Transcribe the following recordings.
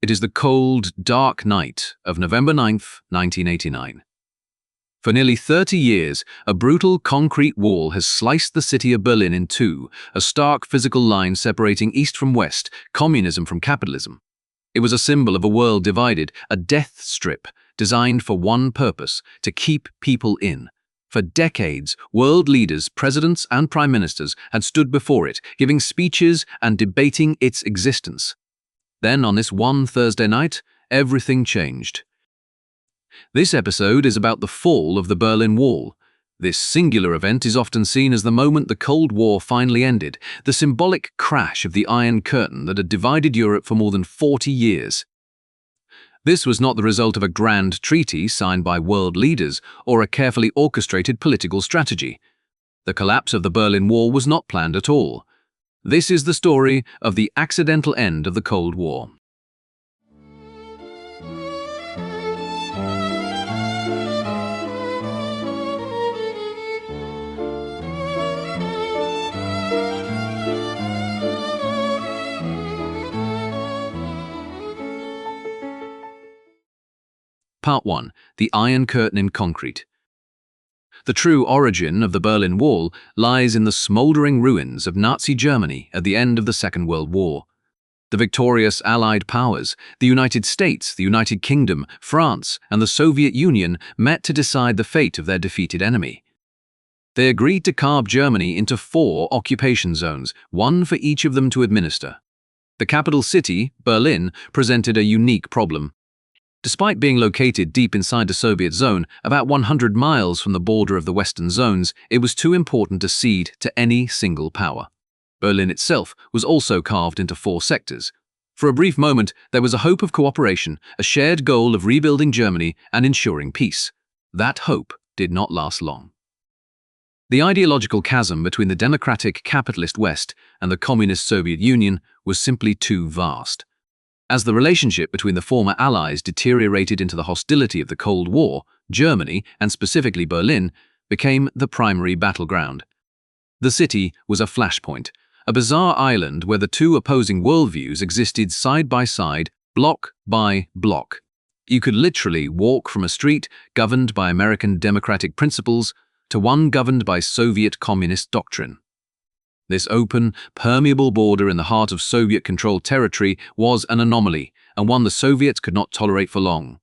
It is the cold, dark night of November 9th, 1989. For nearly 30 years, a brutal concrete wall has sliced the city of Berlin in two, a stark physical line separating East from West, communism from capitalism. It was a symbol of a world divided, a death strip, designed for one purpose, to keep people in. For decades, world leaders, presidents and prime ministers had stood before it, giving speeches and debating its existence. Then, on this one Thursday night, everything changed. This episode is about the fall of the Berlin Wall. This singular event is often seen as the moment the Cold War finally ended, the symbolic crash of the Iron Curtain that had divided Europe for more than 40 years. This was not the result of a grand treaty signed by world leaders or a carefully orchestrated political strategy. The collapse of the Berlin Wall was not planned at all. This is the story of the accidental end of the Cold War. Part 1. The Iron Curtain in Concrete. The true origin of the Berlin Wall lies in the smouldering ruins of Nazi Germany at the end of the Second World War. The victorious Allied powers, the United States, the United Kingdom, France, and the Soviet Union met to decide the fate of their defeated enemy. They agreed to carve Germany into 4 occupation zones, one for each of them to administer. The capital city, Berlin, presented a unique problem. Despite being located deep inside the Soviet zone, about 100 miles from the border of the Western zones, it was too important to cede to any single power. Berlin itself was also carved into 4 sectors. For a brief moment, there was a hope of cooperation, a shared goal of rebuilding Germany and ensuring peace. That hope did not last long. The ideological chasm between the democratic capitalist West and the communist Soviet Union was simply too vast. As the relationship between the former allies deteriorated into the hostility of the Cold War, Germany, and specifically Berlin, became the primary battleground. The city was a flashpoint, a bizarre island where the two opposing worldviews existed side by side, block by block. You could literally walk from a street governed by American democratic principles to one governed by Soviet communist doctrine. This open, permeable border in the heart of Soviet-controlled territory was an anomaly, and one the Soviets could not tolerate for long.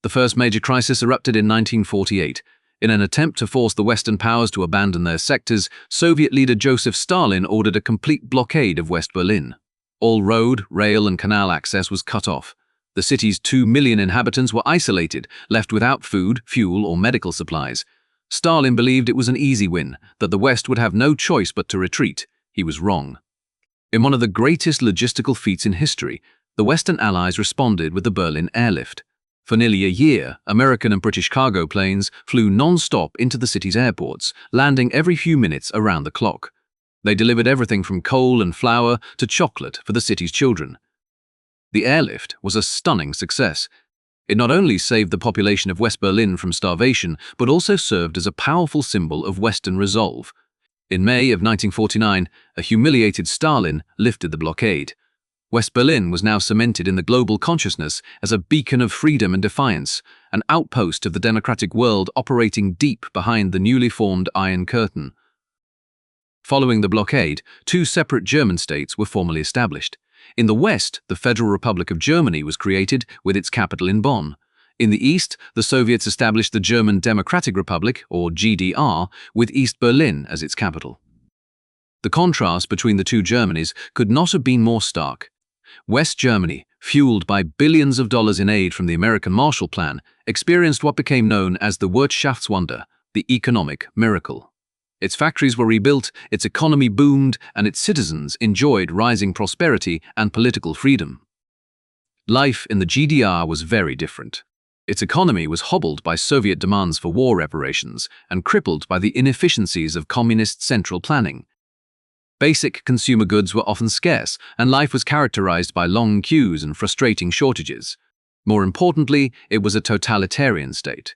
The first major crisis erupted in 1948. In an attempt to force the Western powers to abandon their sectors, Soviet leader Joseph Stalin ordered a complete blockade of West Berlin. All road, rail, and canal access was cut off. The city's 2 million inhabitants were isolated, left without food, fuel, or medical supplies. Stalin believed it was an easy win, that the West would have no choice but to retreat. He was wrong. In one of the greatest logistical feats in history, the Western Allies responded with the Berlin airlift. For nearly a year, American and British cargo planes flew non-stop into the city's airports, landing every few minutes around the clock. They delivered everything from coal and flour to chocolate for the city's children. The airlift was a stunning success. It not only saved the population of West Berlin from starvation, but also served as a powerful symbol of Western resolve. In May of 1949, a humiliated Stalin lifted the blockade. West Berlin was now cemented in the global consciousness as a beacon of freedom and defiance, an outpost of the democratic world operating deep behind the newly formed Iron Curtain. Following the blockade, 2 separate German states were formally established. In the West, the Federal Republic of Germany was created with its capital in Bonn. In the East, the Soviets established the German Democratic Republic, or GDR, with East Berlin as its capital. The contrast between the two Germanys could not have been more stark. West Germany, fueled by billions of dollars in aid from the American Marshall Plan, experienced what became known as the Wirtschaftswunder, the economic miracle. Its factories were rebuilt, its economy boomed, and its citizens enjoyed rising prosperity and political freedom. Life in the GDR was very different. Its economy was hobbled by Soviet demands for war reparations and crippled by the inefficiencies of communist central planning. Basic consumer goods were often scarce, and life was characterized by long queues and frustrating shortages. More importantly, it was a totalitarian state.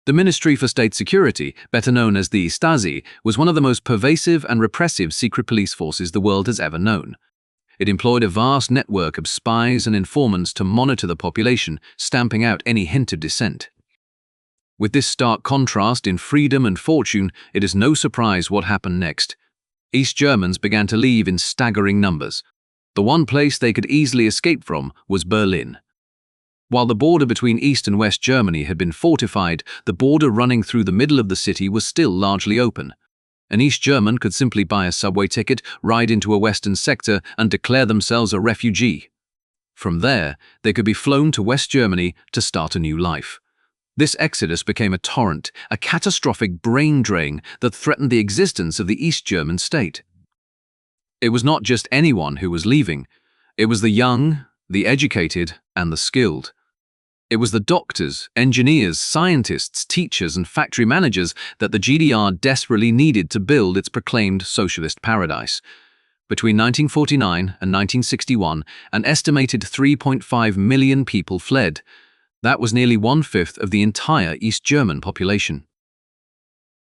The Ministry for State Security, better known as the Stasi, was one of the most pervasive and repressive secret police forces the world has ever known. It employed a vast network of spies and informants to monitor the population, stamping out any hint of dissent. With this stark contrast in freedom and fortune, it is no surprise what happened next. East Germans began to leave in staggering numbers. The one place they could easily escape from was Berlin. While the border between East and West Germany had been fortified, the border running through the middle of the city was still largely open. An East German could simply buy a subway ticket, ride into a Western sector, and declare themselves a refugee. From there, they could be flown to West Germany to start a new life. This exodus became a torrent, a catastrophic brain drain that threatened the existence of the East German state. It was not just anyone who was leaving. It was the young, the educated, and the skilled. It was the doctors, engineers, scientists, teachers, and factory managers that the GDR desperately needed to build its proclaimed socialist paradise. Between 1949 and 1961, an estimated 3.5 million people fled. That was nearly one-fifth of the entire East German population.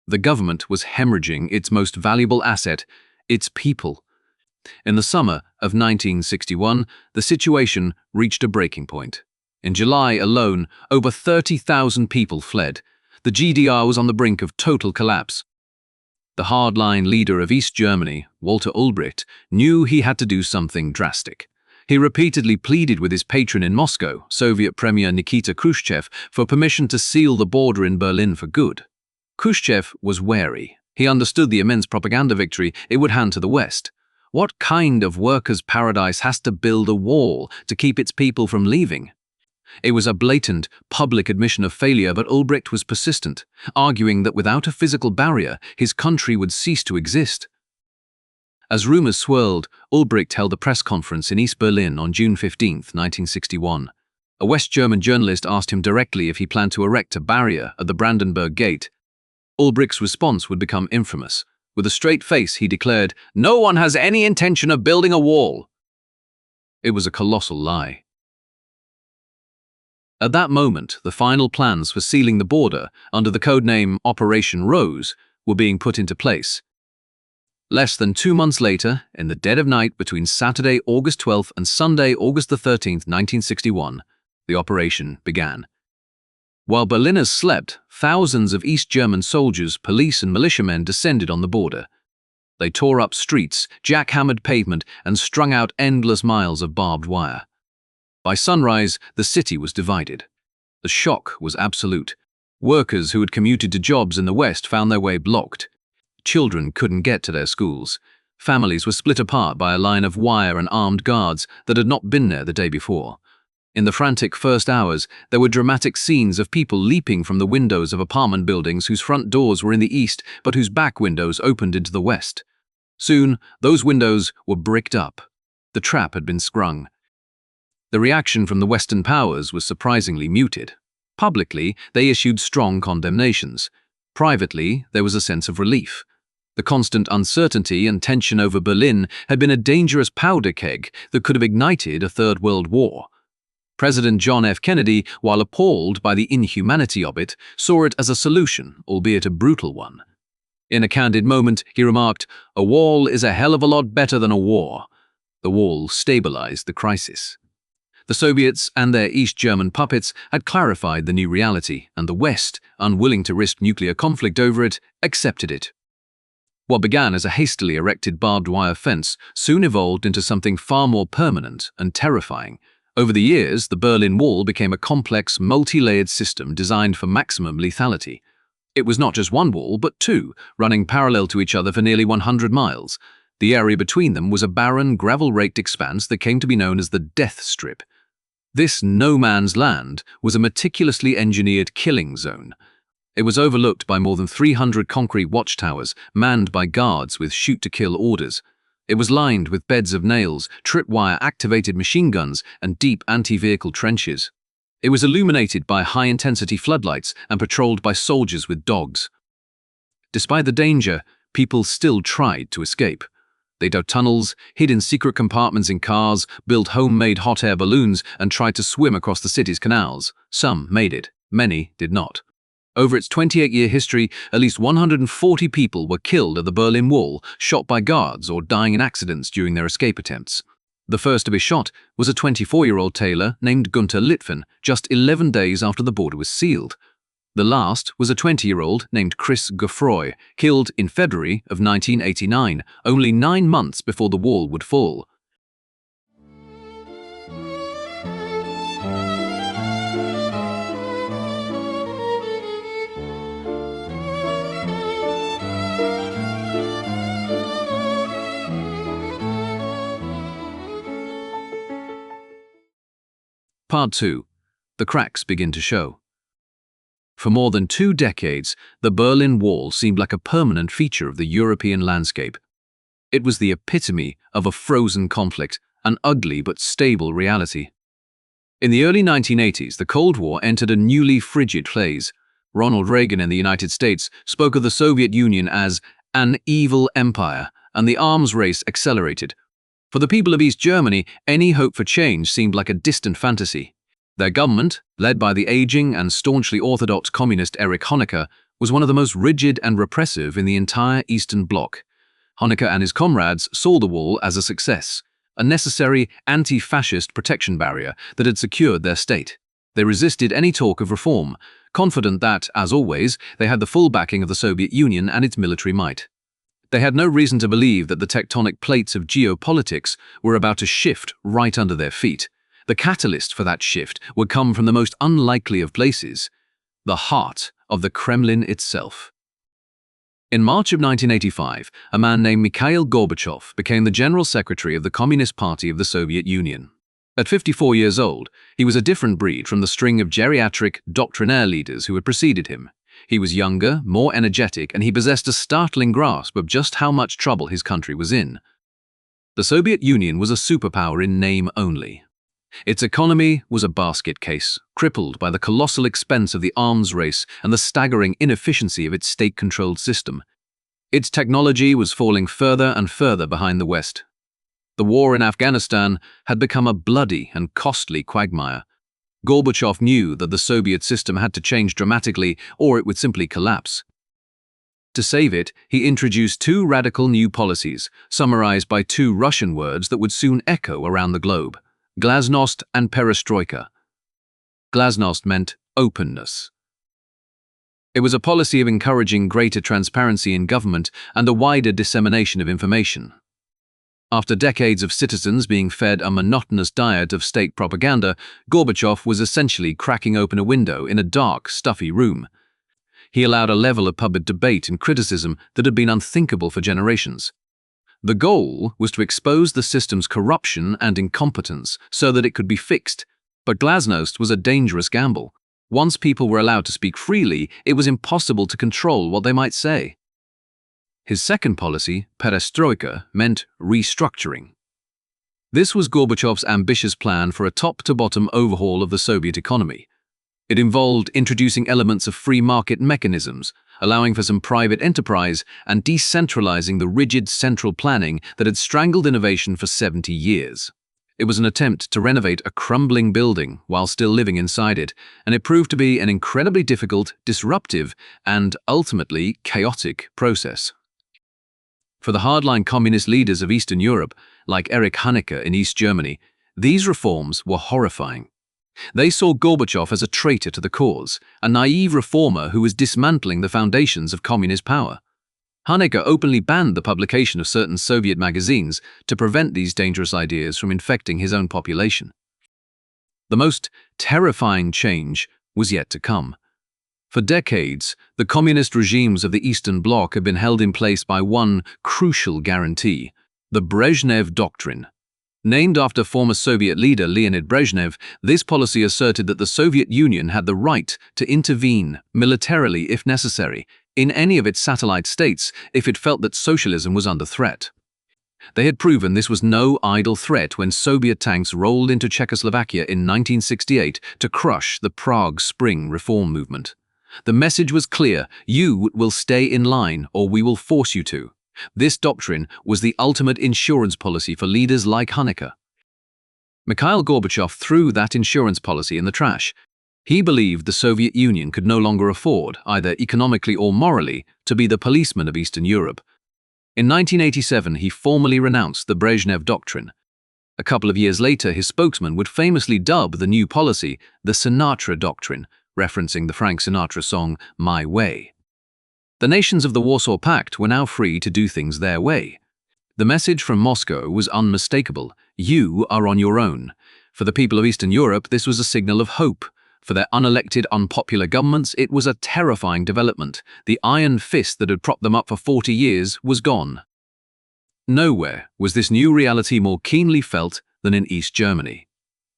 The government was hemorrhaging its most valuable asset, its people. In the summer of 1961, the situation reached a breaking point. In July alone, over 30,000 people fled. The GDR was on the brink of total collapse. The hardline leader of East Germany, Walter Ulbricht, knew he had to do something drastic. He repeatedly pleaded with his patron in Moscow, Soviet Premier Nikita Khrushchev, for permission to seal the border in Berlin for good. Khrushchev was wary. He understood the immense propaganda victory it would hand to the West. What kind of workers' paradise has to build a wall to keep its people from leaving? It was a blatant, public admission of failure, but Ulbricht was persistent, arguing that without a physical barrier, his country would cease to exist. As rumors swirled, Ulbricht held a press conference in East Berlin on June 15, 1961. A West German journalist asked him directly if he planned to erect a barrier at the Brandenburg Gate. Ulbricht's response would become infamous. With a straight face, he declared, "No one has any intention of building a wall." It was a colossal lie. At that moment, the final plans for sealing the border, under the codename Operation Rose, were being put into place. Less than 2 months later, in the dead of night between Saturday, August 12th and Sunday, August 13th, 1961, the operation began. While Berliners slept, thousands of East German soldiers, police and militiamen descended on the border. They tore up streets, jackhammered pavement, and strung out endless miles of barbed wire. By sunrise, the city was divided. The shock was absolute. Workers who had commuted to jobs in the West found their way blocked. Children couldn't get to their schools. Families were split apart by a line of wire and armed guards that had not been there the day before. In the frantic first hours, there were dramatic scenes of people leaping from the windows of apartment buildings whose front doors were in the east but whose back windows opened into the west. Soon, those windows were bricked up. The trap had been sprung. The reaction from the Western powers was surprisingly muted. Publicly, they issued strong condemnations. Privately, there was a sense of relief. The constant uncertainty and tension over Berlin had been a dangerous powder keg that could have ignited a Third World War. President John F. Kennedy, while appalled by the inhumanity of it, saw it as a solution, albeit a brutal one. In a candid moment, he remarked, "A wall is a hell of a lot better than a war." The wall stabilized the crisis. The Soviets and their East German puppets had clarified the new reality, and the West, unwilling to risk nuclear conflict over it, accepted it. What began as a hastily erected barbed wire fence soon evolved into something far more permanent and terrifying. Over the years, the Berlin Wall became a complex, multi-layered system designed for maximum lethality. It was not just one wall, but two, running parallel to each other for nearly 100 miles. The area between them was a barren, gravel-raked expanse that came to be known as the Death Strip. This no-man's land was a meticulously engineered killing zone. It was overlooked by more than 300 concrete watchtowers, manned by guards with shoot-to-kill orders. It was lined with beds of nails, tripwire-activated machine guns, and deep anti-vehicle trenches. It was illuminated by high-intensity floodlights and patrolled by soldiers with dogs. Despite the danger, people still tried to escape. They dug tunnels, hid in secret compartments in cars, built homemade hot air balloons, and tried to swim across the city's canals. Some made it, many did not. Over its 28-year history, at least 140 people were killed at the Berlin Wall, shot by guards or dying in accidents during their escape attempts. The first to be shot was a 24-year-old tailor named Gunter Litvin, just 11 days after the border was sealed. The last was a 20-year-old named Chris Guffroy, killed in February of 1989, only 9 months before the wall would fall. Part 2. The cracks begin to show. For more than 2 decades, the Berlin Wall seemed like a permanent feature of the European landscape. It was the epitome of a frozen conflict, an ugly but stable reality. In the early 1980s, the Cold War entered a newly frigid phase. Ronald Reagan in the United States spoke of the Soviet Union as an evil empire, and the arms race accelerated. For the people of East Germany, any hope for change seemed like a distant fantasy. Their government, led by the aging and staunchly orthodox communist Erich Honecker, was one of the most rigid and repressive in the entire Eastern Bloc. Honecker and his comrades saw the wall as a success, a necessary anti-fascist protection barrier that had secured their state. They resisted any talk of reform, confident that, as always, they had the full backing of the Soviet Union and its military might. They had no reason to believe that the tectonic plates of geopolitics were about to shift right under their feet. The catalyst for that shift would come from the most unlikely of places, the heart of the Kremlin itself. In March of 1985, a man named Mikhail Gorbachev became the General Secretary of the Communist Party of the Soviet Union. At 54 years old, he was a different breed from the string of geriatric, doctrinaire leaders who had preceded him. He was younger, more energetic, and he possessed a startling grasp of just how much trouble his country was in. The Soviet Union was a superpower in name only. Its economy was a basket case, crippled by the colossal expense of the arms race and the staggering inefficiency of its state-controlled system. Its technology was falling further and further behind the West. The war in Afghanistan had become a bloody and costly quagmire. Gorbachev knew that the Soviet system had to change dramatically or it would simply collapse. To save it, he introduced 2 radical new policies, summarized by 2 Russian words that would soon echo around the globe: glasnost and perestroika. Glasnost meant openness. It was a policy of encouraging greater transparency in government and a wider dissemination of information. After decades of citizens being fed a monotonous diet of state propaganda, Gorbachev was essentially cracking open a window in a dark, stuffy room. He allowed a level of public debate and criticism that had been unthinkable for generations. The goal was to expose the system's corruption and incompetence so that it could be fixed, but glasnost was a dangerous gamble. Once people were allowed to speak freely, it was impossible to control what they might say. His second policy, perestroika, meant restructuring. This was Gorbachev's ambitious plan for a top-to-bottom overhaul of the Soviet economy. It involved introducing elements of free market mechanisms, allowing for some private enterprise, and decentralizing the rigid central planning that had strangled innovation for 70 years. It was an attempt to renovate a crumbling building while still living inside it, and it proved to be an incredibly difficult, disruptive, and ultimately chaotic process. For the hardline communist leaders of Eastern Europe, like Erich Honecker in East Germany, these reforms were horrifying. They saw Gorbachev as a traitor to the cause, a naive reformer who was dismantling the foundations of communist power. Honecker openly banned the publication of certain Soviet magazines to prevent these dangerous ideas from infecting his own population. The most terrifying change was yet to come. For decades, the communist regimes of the Eastern Bloc had been held in place by one crucial guarantee: the Brezhnev Doctrine. Named after former Soviet leader Leonid Brezhnev, this policy asserted that the Soviet Union had the right to intervene, militarily if necessary, in any of its satellite states if it felt that socialism was under threat. They had proven this was no idle threat when Soviet tanks rolled into Czechoslovakia in 1968 to crush the Prague Spring reform movement. The message was clear: you will stay in line or we will force you to. This doctrine was the ultimate insurance policy for leaders like Honecker. Mikhail Gorbachev threw that insurance policy in the trash. He believed the Soviet Union could no longer afford, either economically or morally, to be the policeman of Eastern Europe. In 1987, he formally renounced the Brezhnev Doctrine. A couple of years later, his spokesman would famously dub the new policy the Sinatra Doctrine, referencing the Frank Sinatra song My Way. The nations of the Warsaw Pact were now free to do things their way. The message from Moscow was unmistakable. You are on your own. For the people of Eastern Europe, this was a signal of hope. For their unelected, unpopular governments, it was a terrifying development. The iron fist that had propped them up for 40 years was gone. Nowhere was this new reality more keenly felt than in East Germany.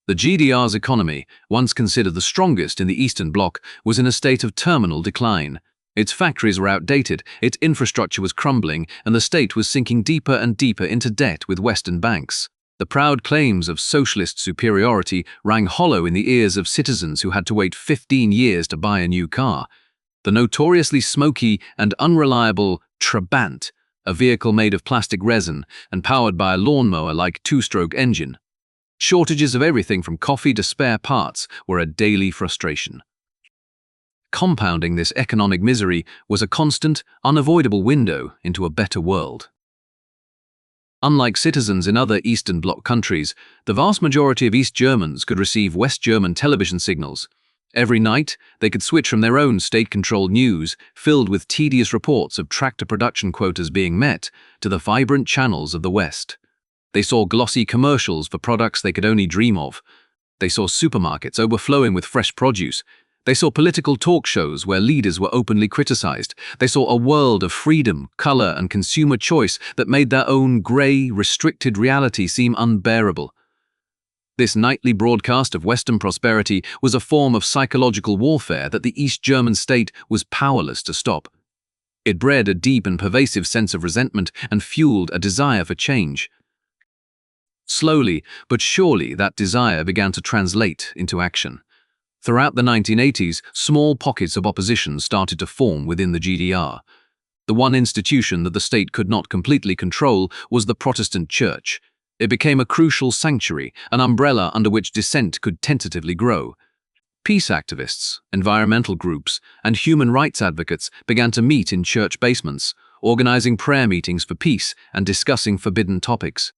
The GDR's economy, once considered the strongest in the Eastern Bloc, was in a state of terminal decline. Its factories were outdated, its infrastructure was crumbling, and the state was sinking deeper and deeper into debt with Western banks. The proud claims of socialist superiority rang hollow in the ears of citizens who had to wait 15 years to buy a new car. The notoriously smoky and unreliable Trabant, a vehicle made of plastic resin and powered by a lawnmower-like two-stroke engine. Shortages of everything from coffee to spare parts were a daily frustration. Compounding this economic misery was a constant, unavoidable window into a better world. Unlike citizens in other Eastern Bloc countries, the vast majority of East Germans could receive West German television signals. Every night, they could switch from their own state-controlled news, filled with tedious reports of tractor production quotas being met, to the vibrant channels of the West. They saw glossy commercials for products they could only dream of. They saw supermarkets overflowing with fresh produce. They saw political talk shows where leaders were openly criticized. They saw a world of freedom, color, and consumer choice that made their own gray, restricted reality seem unbearable. This nightly broadcast of Western prosperity was a form of psychological warfare that the East German state was powerless to stop. It bred a deep and pervasive sense of resentment and fueled a desire for change. Slowly but surely, that desire began to translate into action. Throughout the 1980s, small pockets of opposition started to form within the GDR. The one institution that the state could not completely control was the Protestant Church. It became a crucial sanctuary, an umbrella under which dissent could tentatively grow. Peace activists, environmental groups, and human rights advocates began to meet in church basements, organizing prayer meetings for peace and discussing forbidden topics.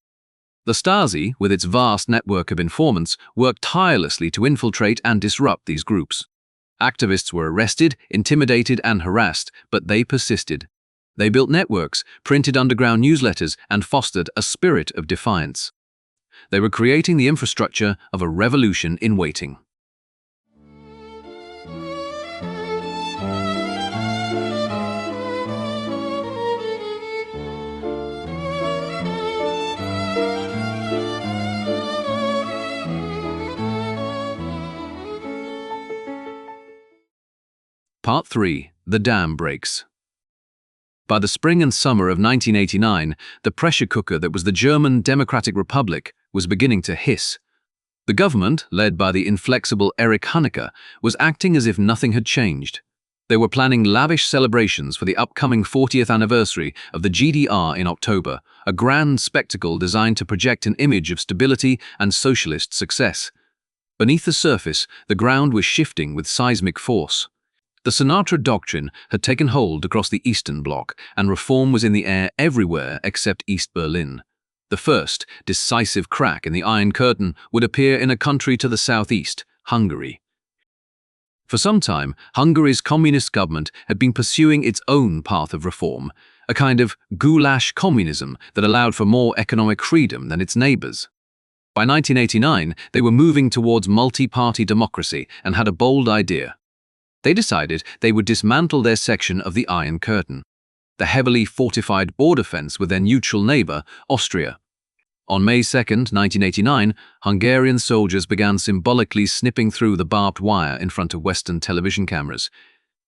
The Stasi, with its vast network of informants, worked tirelessly to infiltrate and disrupt these groups. Activists were arrested, intimidated, and harassed, but they persisted. They built networks, printed underground newsletters, and fostered a spirit of defiance. They were creating the infrastructure of a revolution in waiting. Part 3. The Dam Breaks. By the spring and summer of 1989, the pressure cooker that was the German Democratic Republic was beginning to hiss. The government, led by the inflexible Erich Honecker, was acting as if nothing had changed. They were planning lavish celebrations for the upcoming 40th anniversary of the GDR in October, a grand spectacle designed to project an image of stability and socialist success. Beneath the surface, the ground was shifting with seismic force. The Sinatra Doctrine had taken hold across the Eastern Bloc, and reform was in the air everywhere except East Berlin. The first, decisive crack in the Iron Curtain would appear in a country to the southeast, Hungary. For some time, Hungary's communist government had been pursuing its own path of reform, a kind of goulash communism that allowed for more economic freedom than its neighbors. By 1989, they were moving towards multi-party democracy and had a bold idea. They decided they would dismantle their section of the Iron Curtain, the heavily fortified border fence with their neutral neighbor, Austria. On May 2, 1989, Hungarian soldiers began symbolically snipping through the barbed wire in front of Western television cameras.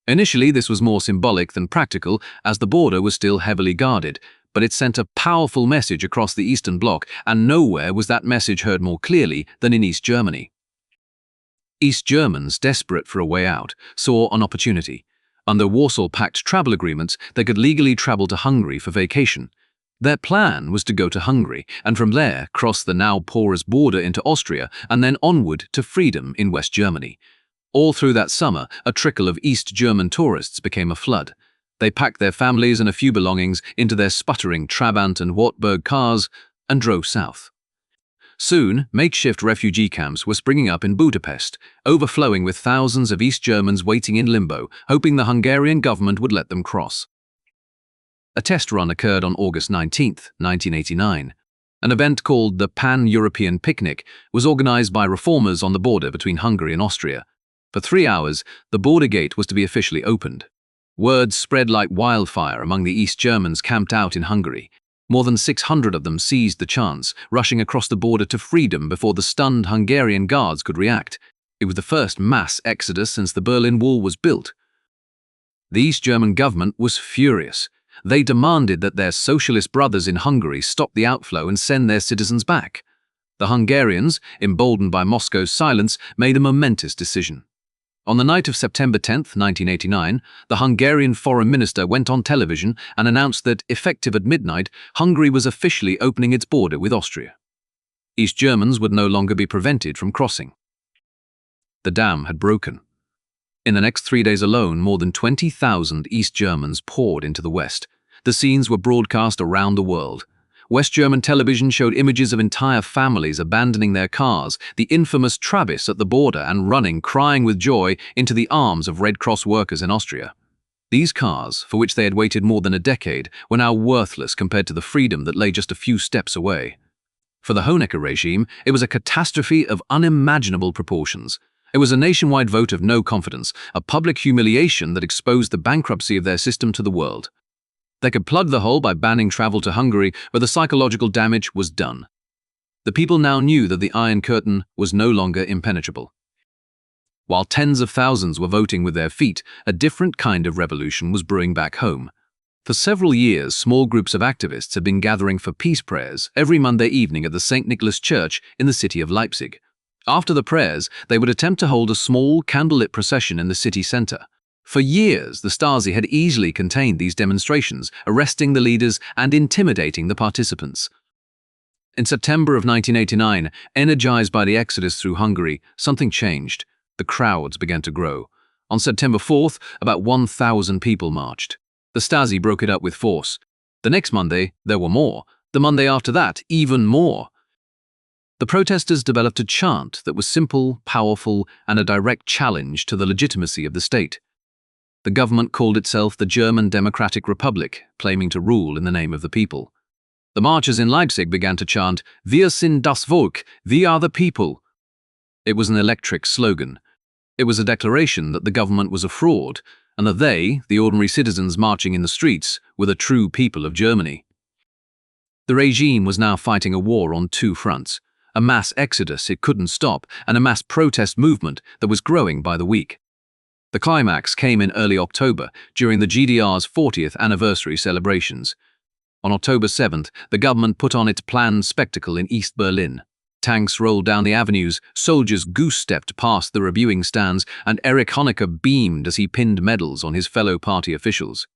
Initially, this was more symbolic than practical, as the border was still heavily guarded, but it sent a powerful message across the Eastern Bloc, and nowhere was that message heard more clearly than in East Germany. East Germans, desperate for a way out, saw an opportunity. Under Warsaw Pact travel agreements, they could legally travel to Hungary for vacation. Their plan was to go to Hungary, and from there cross the now porous border into Austria, and then onward to freedom in West Germany. All through that summer, a trickle of East German tourists became a flood. They packed their families and a few belongings into their sputtering Trabant and Wartburg cars and drove south. Soon, makeshift refugee camps were springing up in Budapest, overflowing with thousands of East Germans waiting in limbo, hoping the Hungarian government would let them cross. A test run occurred on August 19, 1989. An event called the Pan-European Picnic was organized by reformers on the border between Hungary and Austria. For 3 hours, the border gate was to be officially opened. Word spread like wildfire among the East Germans camped out in Hungary. More than 600 of them seized the chance, rushing across the border to freedom before the stunned Hungarian guards could react. It was the first mass exodus since the Berlin Wall was built. The East German government was furious. They demanded that their socialist brothers in Hungary stop the outflow and send their citizens back. The Hungarians, emboldened by Moscow's silence, made a momentous decision. On the night of September 10, 1989, the Hungarian foreign minister went on television and announced that, effective at midnight, Hungary was officially opening its border with Austria. East Germans would no longer be prevented from crossing. The dam had broken. In the next 3 days alone, more than 20,000 East Germans poured into the West. The scenes were broadcast around the world. West German television showed images of entire families abandoning their cars, the infamous Trabis at the border, and running, crying with joy, into the arms of Red Cross workers in Austria. These cars, for which they had waited more than a decade, were now worthless compared to the freedom that lay just a few steps away. For the Honecker regime, it was a catastrophe of unimaginable proportions. It was a nationwide vote of no confidence, a public humiliation that exposed the bankruptcy of their system to the world. They could plug the hole by banning travel to Hungary, but the psychological damage was done. The people now knew that the Iron Curtain was no longer impenetrable. While tens of thousands were voting with their feet, a different kind of revolution was brewing back home. For several years, small groups of activists had been gathering for peace prayers every Monday evening at the St. Nicholas Church in the city of Leipzig. After the prayers, they would attempt to hold a small, candlelit procession in the city center. For years, the Stasi had easily contained these demonstrations, arresting the leaders and intimidating the participants. In September of 1989, energized by the exodus through Hungary, something changed. The crowds began to grow. On September 4th, about 1,000 people marched. The Stasi broke it up with force. The next Monday, there were more. The Monday after that, even more. The protesters developed a chant that was simple, powerful, and a direct challenge to the legitimacy of the state. The government called itself the German Democratic Republic, claiming to rule in the name of the people. The marchers in Leipzig began to chant, "Wir sind das Volk, we are the people." It was an electric slogan. It was a declaration that the government was a fraud, and that they, the ordinary citizens marching in the streets, were the true people of Germany. The regime was now fighting a war on two fronts. A mass exodus it couldn't stop, and a mass protest movement that was growing by the week. The climax came in early October, during the GDR's 40th anniversary celebrations. On October 7th, the government put on its planned spectacle in East Berlin. Tanks rolled down the avenues, soldiers goose-stepped past the reviewing stands, and Erich Honecker beamed as he pinned medals on his fellow party officials.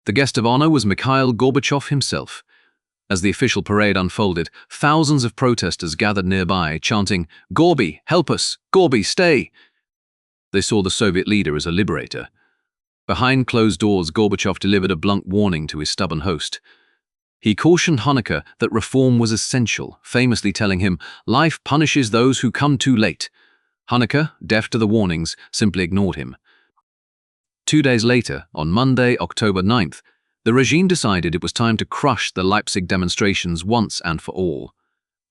The guest of honor was Mikhail Gorbachev himself. As the official parade unfolded, thousands of protesters gathered nearby, chanting, "Gorby, help us! Gorby, stay!" They saw the Soviet leader as a liberator. Behind closed doors, Gorbachev delivered a blunt warning to his stubborn host. He cautioned Honecker that reform was essential, famously telling him, "Life punishes those who come too late." Honecker, deaf to the warnings, simply ignored him. 2 days later, on Monday, October 9th, the regime decided it was time to crush the Leipzig demonstrations once and for all.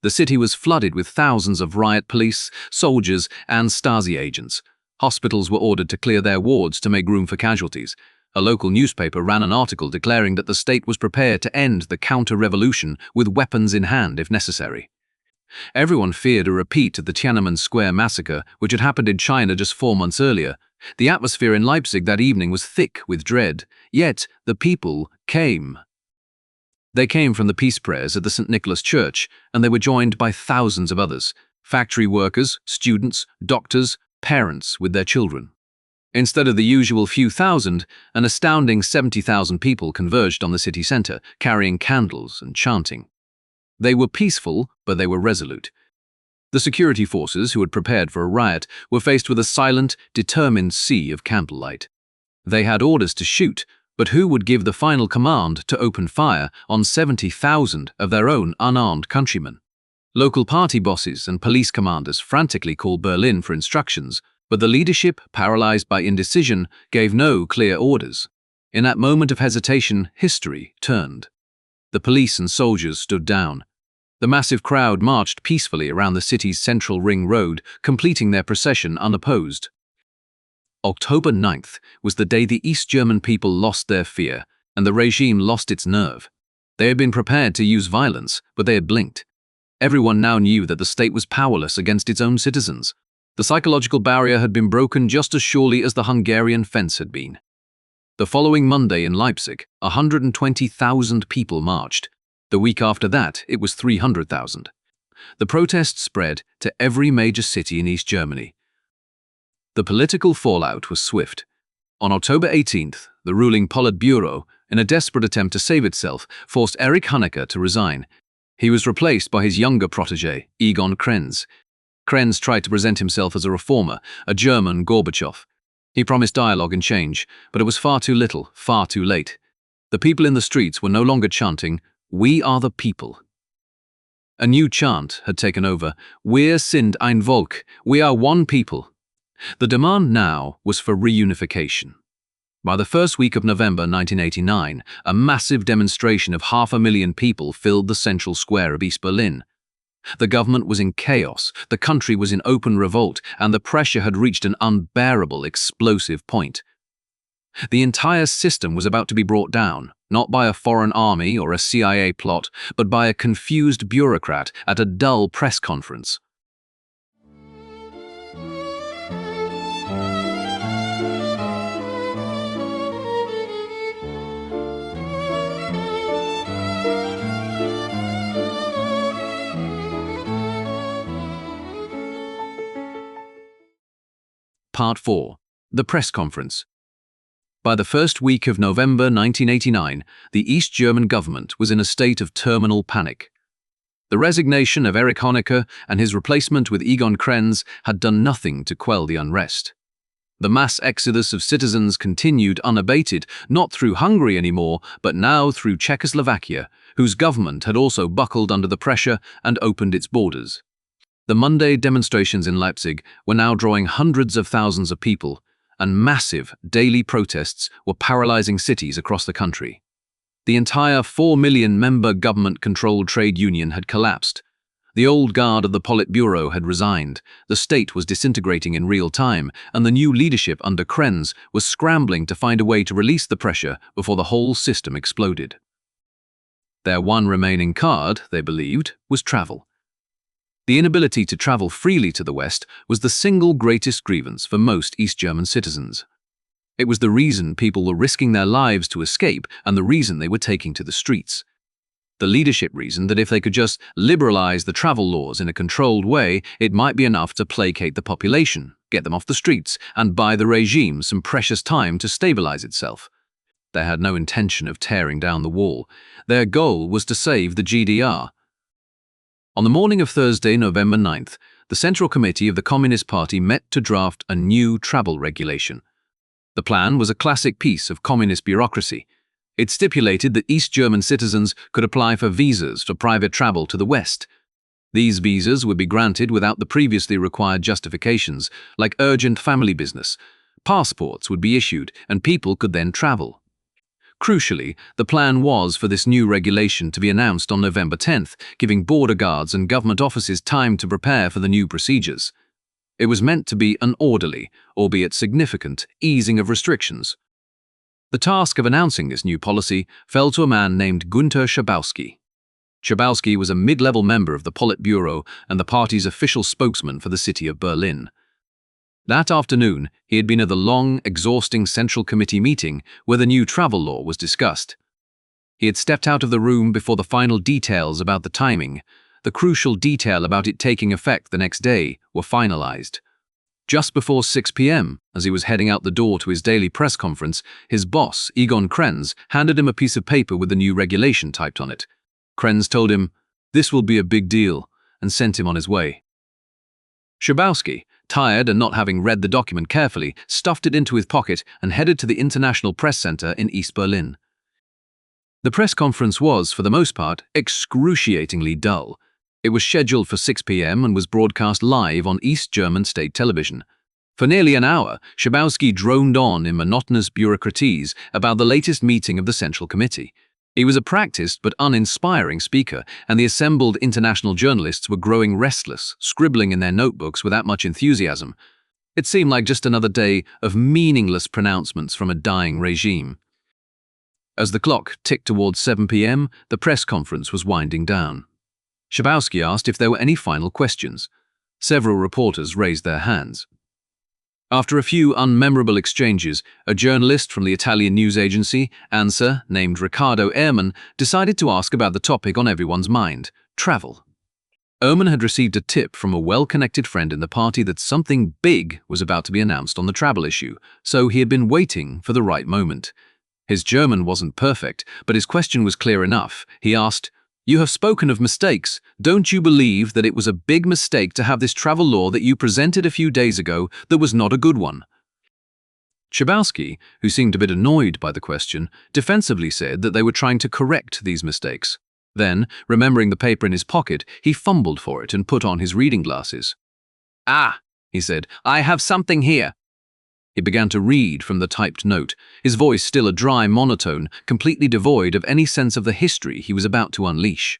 The city was flooded with thousands of riot police, soldiers, and Stasi agents. Hospitals were ordered to clear their wards to make room for casualties. A local newspaper ran an article declaring that the state was prepared to end the counter-revolution with weapons in hand if necessary. Everyone feared a repeat of the Tiananmen Square massacre, which had happened in China just 4 months earlier. The atmosphere in Leipzig that evening was thick with dread, yet the people came. They came from the peace prayers at the St. Nicholas Church, and they were joined by thousands of others, factory workers, students, doctors, parents with their children. Instead of the usual few thousand, an astounding 70,000 people converged on the city center, carrying candles and chanting. They were peaceful, but they were resolute. The security forces, who had prepared for a riot, were faced with a silent, determined sea of candlelight. They had orders to shoot, but who would give the final command to open fire on 70,000 of their own unarmed countrymen? Local party bosses and police commanders frantically called Berlin for instructions, but the leadership, paralyzed by indecision, gave no clear orders. In that moment of hesitation, history turned. The police and soldiers stood down. The massive crowd marched peacefully around the city's central ring road, completing their procession unopposed. October 9th was the day the East German people lost their fear, and the regime lost its nerve. They had been prepared to use violence, but they had blinked. Everyone now knew that the state was powerless against its own citizens. The psychological barrier had been broken just as surely as the Hungarian fence had been. The following Monday in Leipzig, 120,000 people marched. The week after that, it was 300,000. The protests spread to every major city in East Germany. The political fallout was swift. On October 18th, the ruling Politburo, in a desperate attempt to save itself, forced Erich Honecker to resign. He was replaced by his younger protege, Egon Krenz. Krenz tried to present himself as a reformer, a German Gorbachev. He promised dialogue and change, but it was far too little, far too late. The people in the streets were no longer chanting, "We are the people." A new chant had taken over, "Wir sind ein Volk," we are one people. The demand now was for reunification. By the first week of November 1989, a massive demonstration of 500,000 people filled the central square of East Berlin. The government was in chaos, the country was in open revolt, and the pressure had reached an unbearable, explosive point. The entire system was about to be brought down, not by a foreign army or a CIA plot, but by a confused bureaucrat at a dull press conference. Part 4. The Press Conference. By the first week of November 1989, the East German government was in a state of terminal panic. The resignation of Erich Honecker and his replacement with Egon Krenz had done nothing to quell the unrest. The mass exodus of citizens continued unabated, not through Hungary anymore, but now through Czechoslovakia, whose government had also buckled under the pressure and opened its borders. The Monday demonstrations in Leipzig were now drawing hundreds of thousands of people, and massive daily protests were paralyzing cities across the country. The entire 4 million member government-controlled trade union had collapsed. The old guard of the Politburo had resigned, the state was disintegrating in real time, and the new leadership under Krenz was scrambling to find a way to release the pressure before the whole system exploded. Their one remaining card, they believed, was travel. The inability to travel freely to the West was the single greatest grievance for most East German citizens. It was the reason people were risking their lives to escape and the reason they were taking to the streets. The leadership reasoned that if they could just liberalize the travel laws in a controlled way, it might be enough to placate the population, get them off the streets, and buy the regime some precious time to stabilize itself. They had no intention of tearing down the wall. Their goal was to save the GDR. On the morning of Thursday, November 9th, the Central Committee of the Communist Party met to draft a new travel regulation. The plan was a classic piece of communist bureaucracy. It stipulated that East German citizens could apply for visas for private travel to the West. These visas would be granted without the previously required justifications, like urgent family business. Passports would be issued, and people could then travel. Crucially, the plan was for this new regulation to be announced on November 10th, giving border guards and government offices time to prepare for the new procedures. It was meant to be an orderly, albeit significant, easing of restrictions. The task of announcing this new policy fell to a man named Günther Schabowski. Schabowski was a mid-level member of the Politburo and the party's official spokesman for the city of Berlin. That afternoon, he had been at the long, exhausting Central Committee meeting where the new travel law was discussed. He had stepped out of the room before the final details about the timing, the crucial detail about it taking effect the next day, were finalized. Just before 6 p.m., as he was heading out the door to his daily press conference, his boss, Egon Krenz, handed him a piece of paper with the new regulation typed on it. Krenz told him, "This will be a big deal," and sent him on his way. Schabowski, tired and not having read the document carefully, stuffed it into his pocket and headed to the International Press Center in East Berlin. The press conference was, for the most part, excruciatingly dull. It was scheduled for 6 p.m. and was broadcast live on East German state television. For nearly an hour, Schabowski droned on in monotonous bureaucratese about the latest meeting of the Central Committee. He was a practiced but uninspiring speaker, and the assembled international journalists were growing restless, scribbling in their notebooks without much enthusiasm. It seemed like just another day of meaningless pronouncements from a dying regime. As the clock ticked towards 7 p.m., the press conference was winding down. Schabowski asked if there were any final questions. Several reporters raised their hands. After a few unmemorable exchanges, a journalist from the Italian news agency, ANSA, named Riccardo Ehrman, decided to ask about the topic on everyone's mind: travel. Ehrman had received a tip from a well-connected friend in the party that something big was about to be announced on the travel issue, so he had been waiting for the right moment. His German wasn't perfect, but his question was clear enough. He asked, "You have spoken of mistakes. Don't you believe that it was a big mistake to have this travel law that you presented a few days ago that was not a good one?" Schabowski, who seemed a bit annoyed by the question, defensively said that they were trying to correct these mistakes. Then, remembering the paper in his pocket, he fumbled for it and put on his reading glasses. "Ah," he said, "I have something here." He began to read from the typed note, his voice still a dry monotone, completely devoid of any sense of the history he was about to unleash.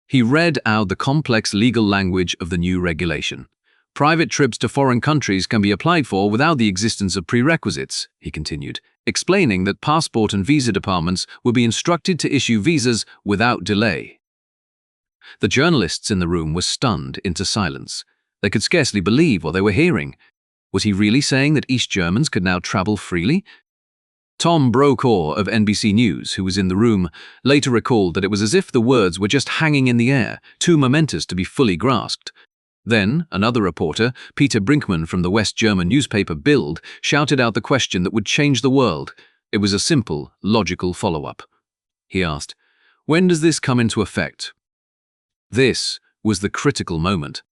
He read out the complex legal language of the new regulation. "Private trips to foreign countries can be applied for without the existence of prerequisites," he continued, explaining that passport and visa departments would be instructed to issue visas without delay. The journalists in the room were stunned into silence. They could scarcely believe what they were hearing. Was he really saying that East Germans could now travel freely? Tom Brokaw of NBC News, who was in the room, later recalled that it was as if the words were just hanging in the air, too momentous to be fully grasped. Then, another reporter, Peter Brinkmann from the West German newspaper Bild, shouted out the question that would change the world. It was a simple, logical follow-up. He asked, "When does this come into effect?" This was the critical moment.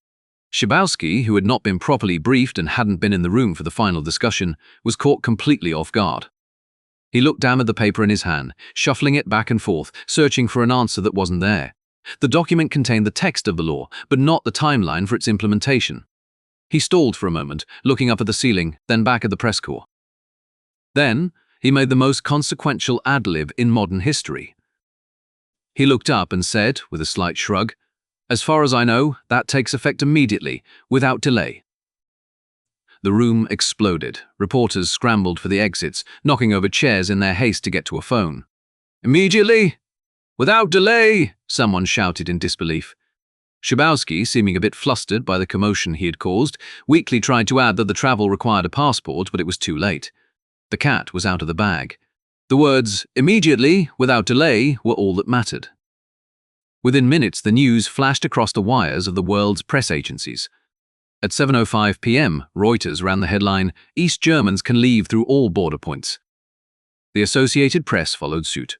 Schabowski, who had not been properly briefed and hadn't been in the room for the final discussion, was caught completely off guard. He looked down at the paper in his hand, shuffling it back and forth, searching for an answer that wasn't there. The document contained the text of the law, but not the timeline for its implementation. He stalled for a moment, looking up at the ceiling, then back at the press corps. Then, he made the most consequential ad-lib in modern history. He looked up and said, with a slight shrug, "As far as I know, that takes effect immediately, without delay." The room exploded. Reporters scrambled for the exits, knocking over chairs in their haste to get to a phone. "Immediately? Without delay?" someone shouted in disbelief. Schabowski, seeming a bit flustered by the commotion he had caused, weakly tried to add that the travel required a passport, but it was too late. The cat was out of the bag. The words, "immediately, without delay," were all that mattered. Within minutes, the news flashed across the wires of the world's press agencies. At 7:05 p.m., Reuters ran the headline, "East Germans can leave through all border points." The Associated Press followed suit.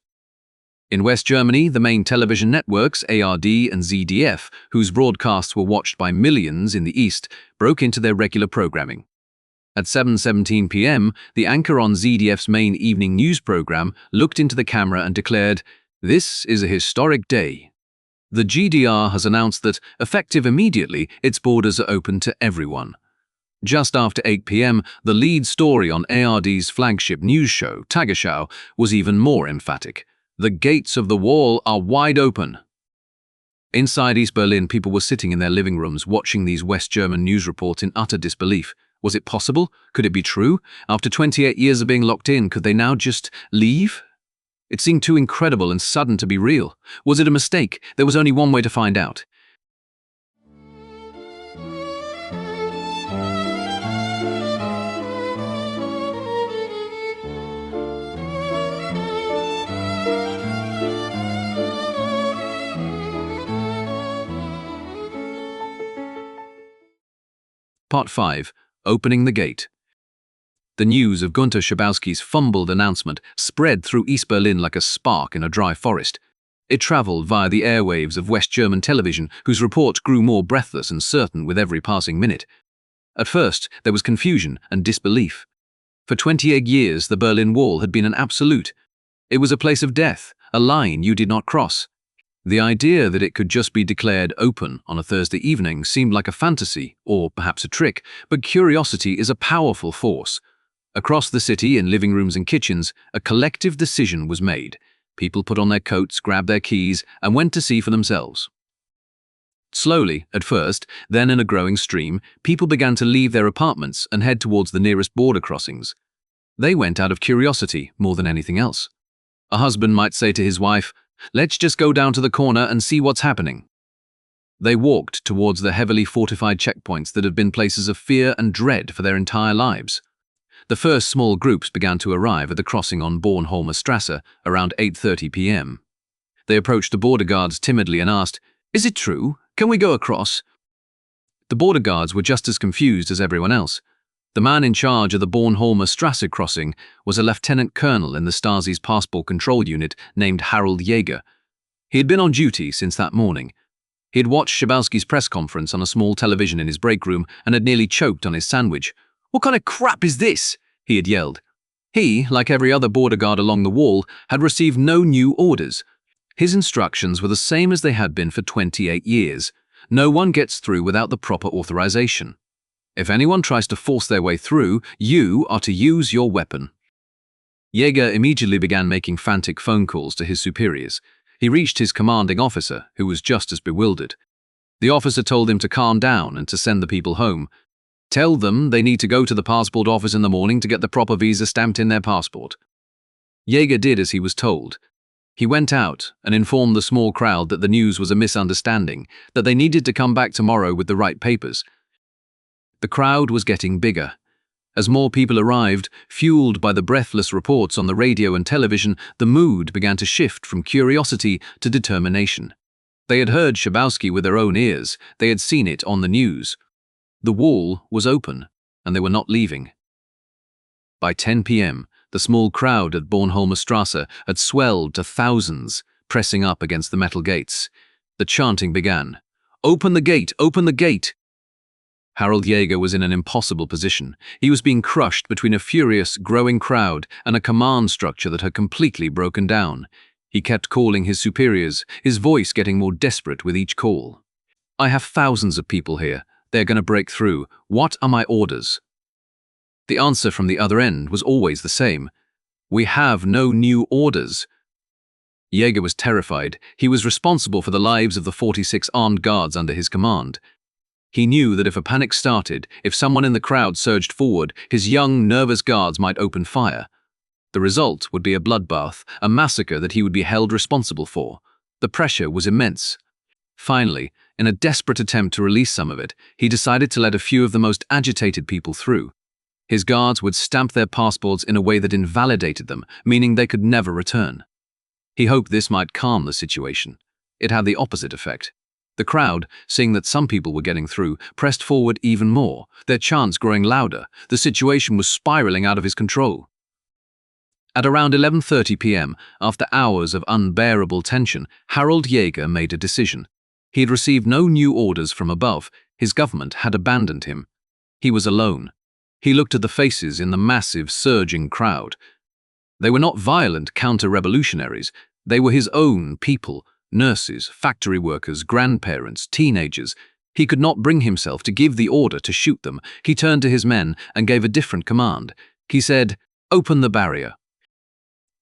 In West Germany, the main television networks, ARD and ZDF, whose broadcasts were watched by millions in the East, broke into their regular programming. At 7:17 p.m., the anchor on ZDF's main evening news program looked into the camera and declared, "This is a historic day. The GDR has announced that, effective immediately, its borders are open to everyone." Just after 8 p.m., the lead story on ARD's flagship news show, Tagesschau, was even more emphatic. "The gates of the wall are wide open." Inside East Berlin, people were sitting in their living rooms watching these West German news reports in utter disbelief. Was it possible? Could it be true? After 28 years of being locked in, could they now just leave? It seemed too incredible and sudden to be real. Was it a mistake? There was only one way to find out. Part 5. Opening the Gate. The news of Günter Schabowski's fumbled announcement spread through East Berlin like a spark in a dry forest. It traveled via the airwaves of West German television, whose reports grew more breathless and certain with every passing minute. At first, there was confusion and disbelief. For 28 years, the Berlin Wall had been an absolute. It was a place of death, a line you did not cross. The idea that it could just be declared open on a Thursday evening seemed like a fantasy, or perhaps a trick, but curiosity is a powerful force. Across the city, in living rooms and kitchens, a collective decision was made. People put on their coats, grabbed their keys, and went to see for themselves. Slowly, at first, then in a growing stream, people began to leave their apartments and head towards the nearest border crossings. They went out of curiosity more than anything else. A husband might say to his wife, "Let's just go down to the corner and see what's happening." They walked towards the heavily fortified checkpoints that had been places of fear and dread for their entire lives. The first small groups began to arrive at the crossing on Bornholmer Strasse around 8:30 p.m. They approached the border guards timidly and asked, "Is it true? Can we go across?" The border guards were just as confused as everyone else. The man in charge of the Bornholmer Strasse crossing was a lieutenant colonel in the Stasi's passport control unit named Harold Jaeger. He had been on duty since that morning. He had watched Schabowski's press conference on a small television in his break room and had nearly choked on his sandwich. "What kind of crap is this?" he had yelled. He, like every other border guard along the wall, had received no new orders. His instructions were the same as they had been for 28 years. No one gets through without the proper authorization. If anyone tries to force their way through, you are to use your weapon. Jaeger immediately began making frantic phone calls to his superiors. He reached his commanding officer, who was just as bewildered. The officer told him to calm down and to send the people home. Tell them they need to go to the passport office in the morning to get the proper visa stamped in their passport. Jaeger did as he was told. He went out and informed the small crowd that the news was a misunderstanding, that they needed to come back tomorrow with the right papers. The crowd was getting bigger. As more people arrived, fueled by the breathless reports on the radio and television, the mood began to shift from curiosity to determination. They had heard Schabowski with their own ears. They had seen it on the news. The wall was open, and they were not leaving. By 10 p.m., the small crowd at Bornholmer Strasse had swelled to thousands, pressing up against the metal gates. The chanting began. "Open the gate! Open the gate!" Harold Jaeger was in an impossible position. He was being crushed between a furious, growing crowd and a command structure that had completely broken down. He kept calling his superiors, his voice getting more desperate with each call. "I have thousands of people here. They're going to break through. What are my orders?" The answer from the other end was always the same. "We have no new orders." Jaeger was terrified. He was responsible for the lives of the 46 armed guards under his command. He knew that if a panic started, if someone in the crowd surged forward, his young, nervous guards might open fire. The result would be a bloodbath, a massacre that he would be held responsible for. The pressure was immense. Finally, in a desperate attempt to release some of it, he decided to let a few of the most agitated people through. His guards would stamp their passports in a way that invalidated them, meaning they could never return. He hoped this might calm the situation. It had the opposite effect. The crowd, seeing that some people were getting through, pressed forward even more, their chants growing louder. The situation was spiraling out of his control. At around 11:30 p.m., after hours of unbearable tension, Harold Jaeger made a decision. He had received no new orders from above. His government had abandoned him. He was alone. He looked at the faces in the massive, surging crowd. They were not violent counter-revolutionaries. They were his own people. Nurses, factory workers, grandparents, teenagers. He could not bring himself to give the order to shoot them. He turned to his men and gave a different command. He said, "Open the barrier."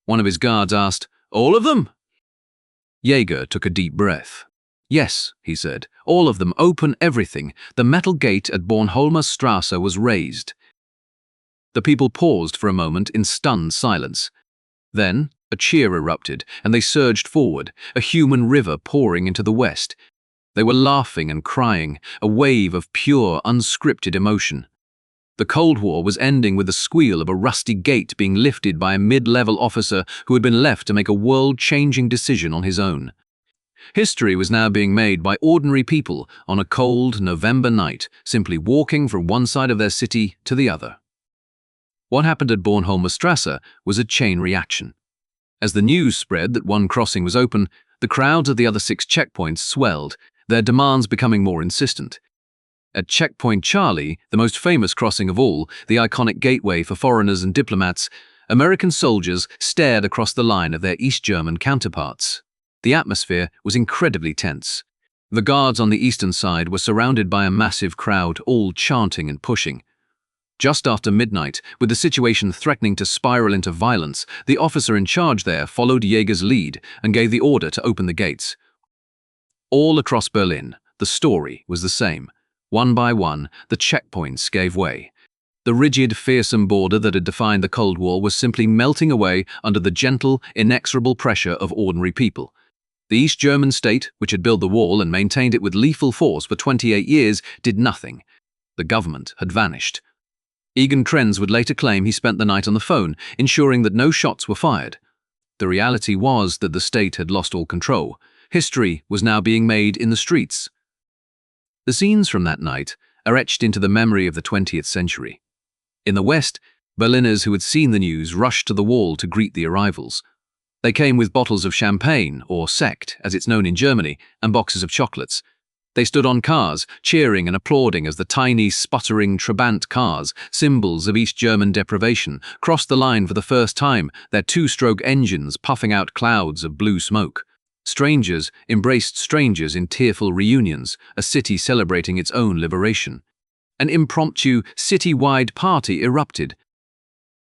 One of his guards asked, "All of them?" Jaeger took a deep breath. "Yes," he said, "all of them, open everything." The metal gate at Bornholmer Strasse was raised. The people paused for a moment in stunned silence. Then, a cheer erupted, and they surged forward, a human river pouring into the west. They were laughing and crying, a wave of pure, unscripted emotion. The Cold War was ending with the squeal of a rusty gate being lifted by a mid-level officer who had been left to make a world-changing decision on his own. History was now being made by ordinary people on a cold November night, simply walking from one side of their city to the other. What happened at Bornholmer Strasse was a chain reaction. As the news spread that one crossing was open, the crowds at the other 6 checkpoints swelled, their demands becoming more insistent. At Checkpoint Charlie, the most famous crossing of all, the iconic gateway for foreigners and diplomats, American soldiers stared across the line of their East German counterparts. The atmosphere was incredibly tense. The guards on the eastern side were surrounded by a massive crowd, all chanting and pushing. Just after midnight, with the situation threatening to spiral into violence, the officer in charge there followed Jaeger's lead and gave the order to open the gates. All across Berlin, the story was the same. One by one, the checkpoints gave way. The rigid, fearsome border that had defined the Cold War was simply melting away under the gentle, inexorable pressure of ordinary people. The East German state, which had built the wall and maintained it with lethal force for 28 years, did nothing. The government had vanished. Egon Krenz would later claim he spent the night on the phone, ensuring that no shots were fired. The reality was that the state had lost all control. History was now being made in the streets. The scenes from that night are etched into the memory of the 20th century. In the West, Berliners who had seen the news rushed to the wall to greet the arrivals. They came with bottles of champagne, or Sekt, as it's known in Germany, and boxes of chocolates. They stood on cars, cheering and applauding as the tiny, sputtering Trabant cars, symbols of East German deprivation, crossed the line for the first time, their two-stroke engines puffing out clouds of blue smoke. Strangers embraced strangers in tearful reunions, a city celebrating its own liberation. An impromptu, city-wide party erupted.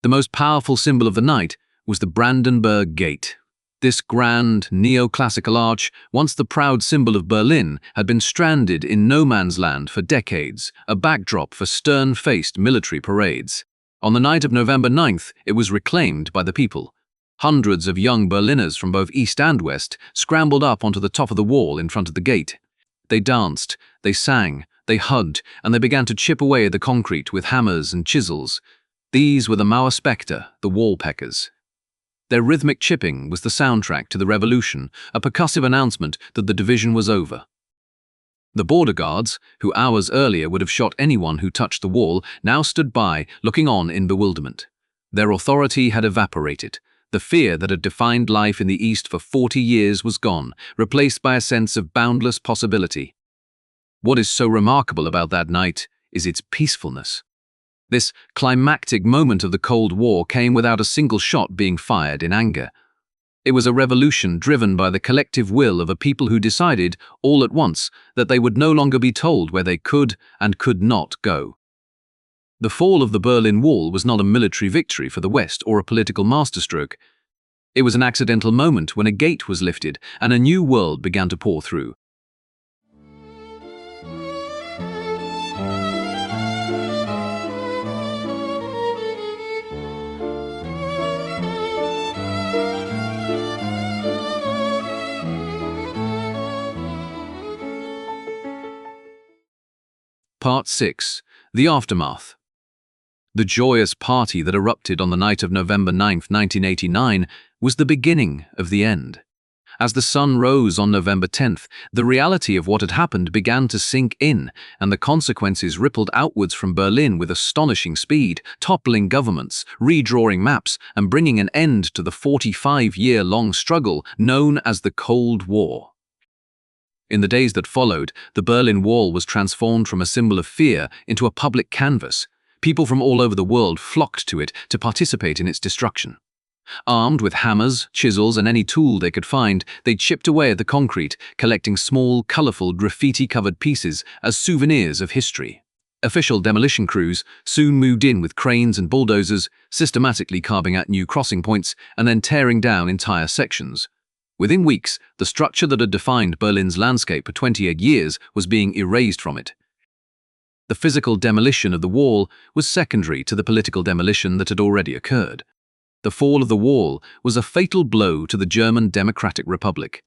The most powerful symbol of the night was the Brandenburg Gate. This grand, neoclassical arch, once the proud symbol of Berlin, had been stranded in no man's land for decades, a backdrop for stern-faced military parades. On the night of November 9th, it was reclaimed by the people. Hundreds of young Berliners from both East and West scrambled up onto the top of the wall in front of the gate. They danced, they sang, they hugged, and they began to chip away at the concrete with hammers and chisels. These were the Mauerspecter, the wall-peckers. Their rhythmic chipping was the soundtrack to the revolution, a percussive announcement that the division was over. The border guards, who hours earlier would have shot anyone who touched the wall, now stood by, looking on in bewilderment. Their authority had evaporated. The fear that had defined life in the East for 40 years was gone, replaced by a sense of boundless possibility. What is so remarkable about that night is its peacefulness. This climactic moment of the Cold War came without a single shot being fired in anger. It was a revolution driven by the collective will of a people who decided, all at once, that they would no longer be told where they could and could not go. The fall of the Berlin Wall was not a military victory for the West or a political masterstroke. It was an accidental moment when a gate was lifted and a new world began to pour through. Part 6. The Aftermath. The joyous party that erupted on the night of November 9, 1989, was the beginning of the end. As the sun rose on November 10th, the reality of what had happened began to sink in, and the consequences rippled outwards from Berlin with astonishing speed, toppling governments, redrawing maps, and bringing an end to the 45-year-long struggle known as the Cold War. In the days that followed, the Berlin Wall was transformed from a symbol of fear into a public canvas. People from all over the world flocked to it to participate in its destruction. Armed with hammers, chisels, and any tool they could find, they chipped away at the concrete, collecting small, colorful, graffiti-covered pieces as souvenirs of history. Official demolition crews soon moved in with cranes and bulldozers, systematically carving out new crossing points and then tearing down entire sections. Within weeks, the structure that had defined Berlin's landscape for 28 years was being erased from it. The physical demolition of the wall was secondary to the political demolition that had already occurred. The fall of the wall was a fatal blow to the German Democratic Republic.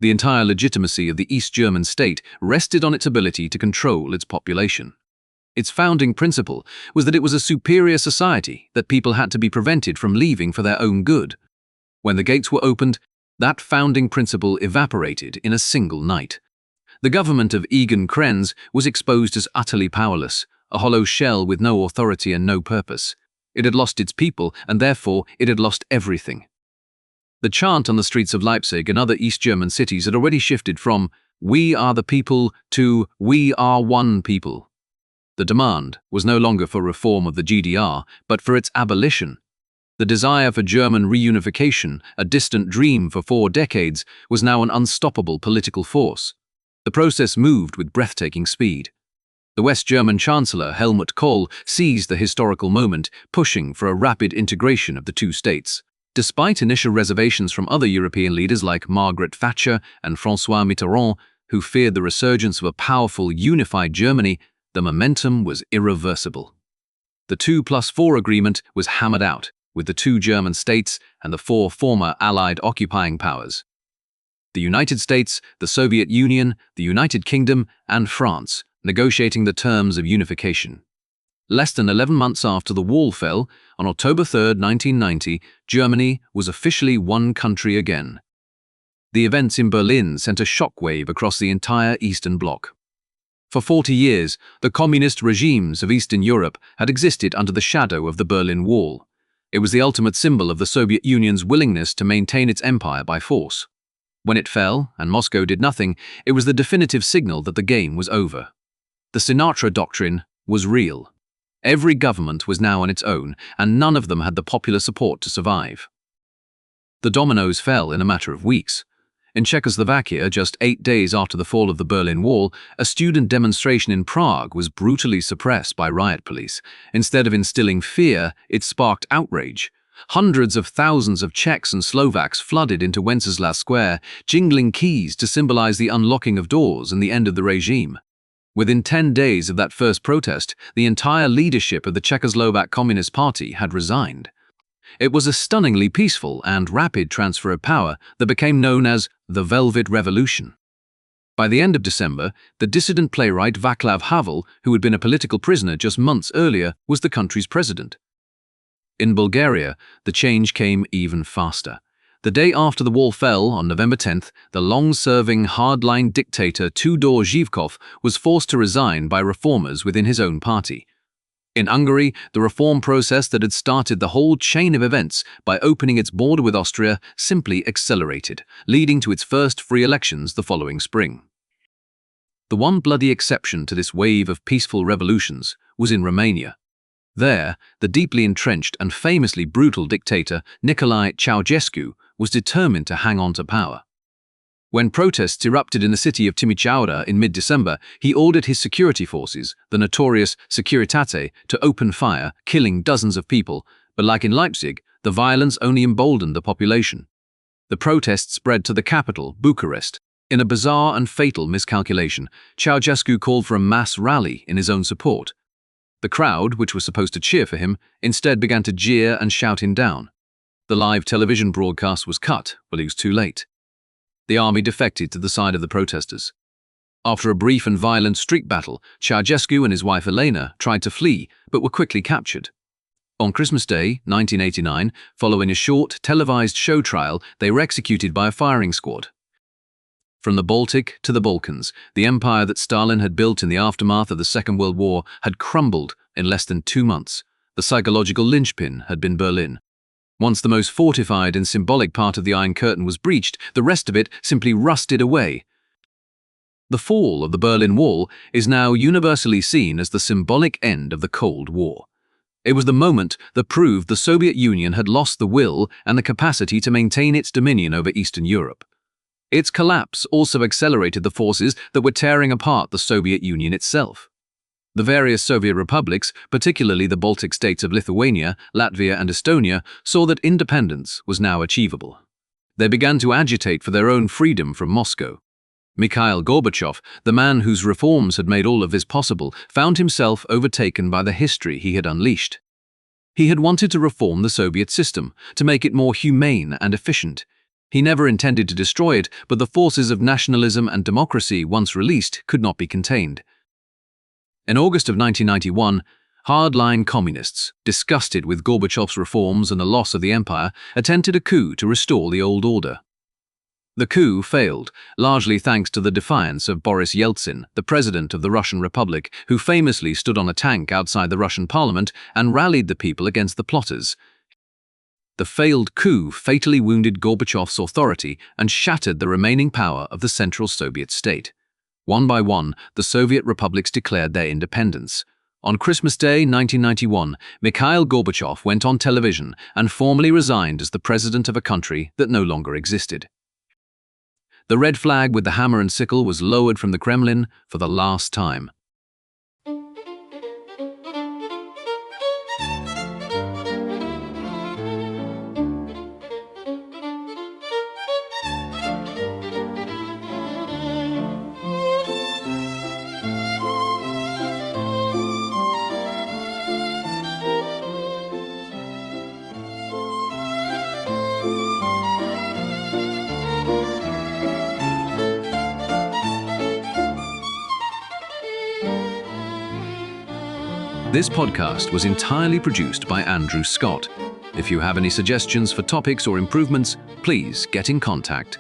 The entire legitimacy of the East German state rested on its ability to control its population. Its founding principle was that it was a superior society, that people had to be prevented from leaving for their own good. When the gates were opened, that founding principle evaporated in a single night. The government of Egon Krenz was exposed as utterly powerless, a hollow shell with no authority and no purpose. It had lost its people, and therefore it had lost everything. The chant on the streets of Leipzig and other East German cities had already shifted from "We are the people" to "We are one people." The demand was no longer for reform of the GDR, but for its abolition. The desire for German reunification, a distant dream for 4 decades, was now an unstoppable political force. The process moved with breathtaking speed. The West German Chancellor Helmut Kohl seized the historical moment, pushing for a rapid integration of the two states. Despite initial reservations from other European leaders like Margaret Thatcher and François Mitterrand, who feared the resurgence of a powerful, unified Germany, the momentum was irreversible. The 2+4 agreement was hammered out, with the 2 German states and the 4 former Allied occupying powers. The United States, the Soviet Union, the United Kingdom, and France negotiating the terms of unification. Less than 11 months after the wall fell, on October 3, 1990, Germany was officially one country again. The events in Berlin sent a shockwave across the entire Eastern Bloc. For 40 years, the communist regimes of Eastern Europe had existed under the shadow of the Berlin Wall. It was the ultimate symbol of the Soviet Union's willingness to maintain its empire by force. When it fell, and Moscow did nothing, it was the definitive signal that the game was over. The Sinatra doctrine was real. Every government was now on its own, and none of them had the popular support to survive. The dominoes fell in a matter of weeks. In Czechoslovakia, just 8 days after the fall of the Berlin Wall, a student demonstration in Prague was brutally suppressed by riot police. Instead of instilling fear, it sparked outrage. Hundreds of thousands of Czechs and Slovaks flooded into Wenceslas Square, jingling keys to symbolize the unlocking of doors and the end of the regime. Within 10 days of that first protest, the entire leadership of the Czechoslovak Communist Party had resigned. It was a stunningly peaceful and rapid transfer of power that became known as the Velvet Revolution. By the end of December, the dissident playwright Václav Havel, who had been a political prisoner just months earlier, was the country's president. In Bulgaria, the change came even faster. The day after the wall fell, on November 10th, the long-serving, hardline dictator Tudor Zhivkov was forced to resign by reformers within his own party. In Hungary, the reform process that had started the whole chain of events by opening its border with Austria simply accelerated, leading to its first free elections the following spring. The one bloody exception to this wave of peaceful revolutions was in Romania. There, the deeply entrenched and famously brutal dictator Nicolae Ceausescu was determined to hang on to power. When protests erupted in the city of Timișoara in mid-December, he ordered his security forces, the notorious Securitate, to open fire, killing dozens of people, but like in Leipzig, the violence only emboldened the population. The protests spread to the capital, Bucharest. In a bizarre and fatal miscalculation, Ceausescu called for a mass rally in his own support. The crowd, which was supposed to cheer for him, instead began to jeer and shout him down. The live television broadcast was cut, but it was too late. The army defected to the side of the protesters. After a brief and violent street battle, Ceausescu and his wife Elena tried to flee, but were quickly captured. On Christmas Day, 1989, following a short, televised show trial, they were executed by a firing squad. From the Baltic to the Balkans, the empire that Stalin had built in the aftermath of the Second World War had crumbled in less than 2 months. The psychological linchpin had been Berlin. Once the most fortified and symbolic part of the Iron Curtain was breached, the rest of it simply rusted away. The fall of the Berlin Wall is now universally seen as the symbolic end of the Cold War. It was the moment that proved the Soviet Union had lost the will and the capacity to maintain its dominion over Eastern Europe. Its collapse also accelerated the forces that were tearing apart the Soviet Union itself. The various Soviet republics, particularly the Baltic states of Lithuania, Latvia, and Estonia, saw that independence was now achievable. They began to agitate for their own freedom from Moscow. Mikhail Gorbachev, the man whose reforms had made all of this possible, found himself overtaken by the history he had unleashed. He had wanted to reform the Soviet system, to make it more humane and efficient. He never intended to destroy it, but the forces of nationalism and democracy, once released, could not be contained. In August of 1991, hardline communists, disgusted with Gorbachev's reforms and the loss of the empire, attempted a coup to restore the old order. The coup failed, largely thanks to the defiance of Boris Yeltsin, the president of the Russian Republic, who famously stood on a tank outside the Russian parliament and rallied the people against the plotters. The failed coup fatally wounded Gorbachev's authority and shattered the remaining power of the Central Soviet state. One by one, the Soviet republics declared their independence. On Christmas Day 1991, Mikhail Gorbachev went on television and formally resigned as the president of a country that no longer existed. The red flag with the hammer and sickle was lowered from the Kremlin for the last time. This podcast was entirely produced by Andrew Scott. If you have any suggestions for topics or improvements, please get in contact.